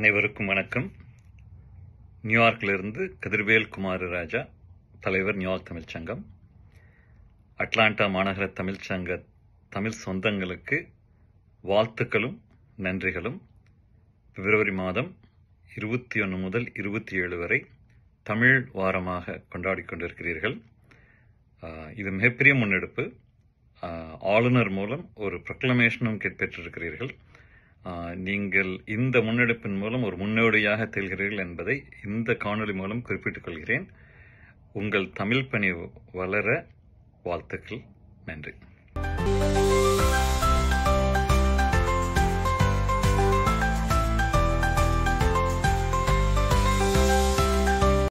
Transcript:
அனைவருக்கும் வணக்கம். நியூயார்க்கிலிருந்து கதிர்வேல் குமாரராஜா, தலைவர் நியூயார்க் தமிழ்ச்சங்கம். அட்லாண்டா மாநகர தமிழ்ச்சங்க தமிழ் சொந்தங்களுக்கு வாழ்த்துக்களும் நன்றிகளும். பிப்ரவரி மாதம் 21 முதல் 27 வரை தமிழ் வாரமாக கொண்டாடி கொண்டிருக்கிறீர்கள். இது மிகப்பெரிய முன்னெடுப்பு. ஆளுநர் மூலம் ஒரு ப்ரொக்ளமேஷனும் பெற்றிருக்கிறீர்கள். நீங்கள் இந்த முன்னெடுப்பின் மூலம் ஒரு முன்னோடியாக திகழ்கிறீர்கள் என்பதை இந்த காணொலி மூலம் குறிப்பிட்டுக் கொள்கிறேன். உங்கள் தமிழ் பணி வளர வாழ்த்துக்கள். நன்றி.